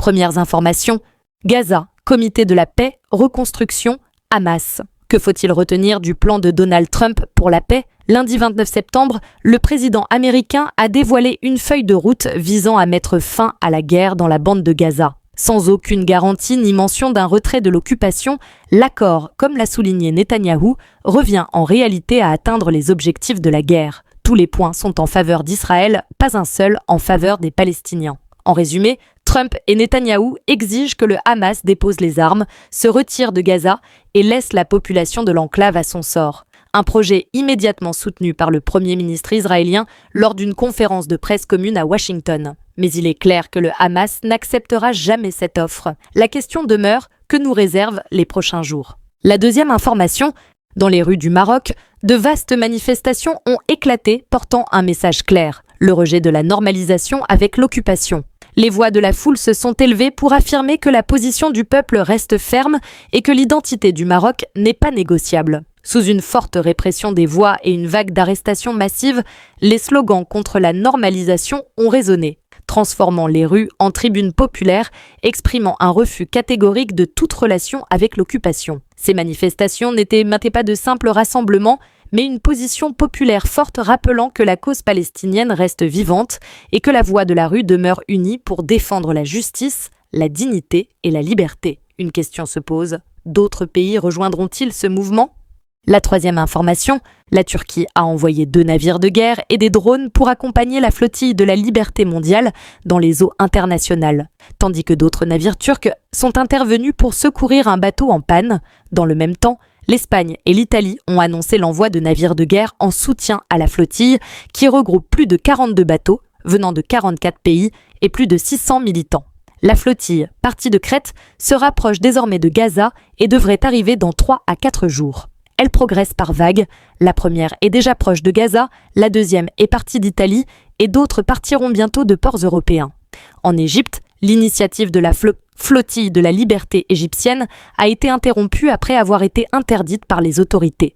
Premières informations. Gaza, comité de la paix, reconstruction, Hamas. Que faut-il retenir du plan de Donald Trump pour la paix ? Lundi 29 septembre, le président américain a dévoilé une feuille de route visant à mettre fin à la guerre dans la bande de Gaza. Sans aucune garantie ni mention d'un retrait de l'occupation, l'accord, comme l'a souligné Netanyahou, revient en réalité à atteindre les objectifs de la guerre. Tous les points sont en faveur d'Israël, pas un seul en faveur des Palestiniens. En résumé, Trump et Netanyahou exigent que le Hamas dépose les armes, se retire de Gaza et laisse la population de l'enclave à son sort. Un projet immédiatement soutenu par le Premier ministre israélien lors d'une conférence de presse commune à Washington. Mais il est clair que le Hamas n'acceptera jamais cette offre. La question demeure, que nous réservent les prochains jours ? La deuxième information, dans les rues du Maroc, de vastes manifestations ont éclaté portant un message clair, le rejet de la normalisation avec l'occupation. Les voix de la foule se sont élevées pour affirmer que la position du peuple reste ferme et que l'identité du Maroc n'est pas négociable. Sous une forte répression des voix et une vague d'arrestations massives, les slogans contre la normalisation ont résonné, transformant les rues en tribunes populaires, exprimant un refus catégorique de toute relation avec l'occupation. Ces manifestations n'étaient pas de simples rassemblements, mais une position populaire forte rappelant que la cause palestinienne reste vivante et que la voix de la rue demeure unie pour défendre la justice, la dignité et la liberté. Une question se pose, d'autres pays rejoindront-ils ce mouvement ? La troisième information, la Turquie a envoyé 2 navires de guerre et des drones pour accompagner la flottille de la liberté mondiale dans les eaux internationales, tandis que d'autres navires turcs sont intervenus pour secourir un bateau en panne. Dans le même temps, l'Espagne et l'Italie ont annoncé l'envoi de navires de guerre en soutien à la flottille qui regroupe plus de 42 bateaux venant de 44 pays et plus de 600 militants. La flottille, partie de Crète, se rapproche désormais de Gaza et devrait arriver dans 3 à 4 jours. Elle progresse par vagues. La première est déjà proche de Gaza, la deuxième est partie d'Italie et d'autres partiront bientôt de ports européens. En Égypte, l'initiative de la flottille de la liberté égyptienne a été interrompue après avoir été interdite par les autorités.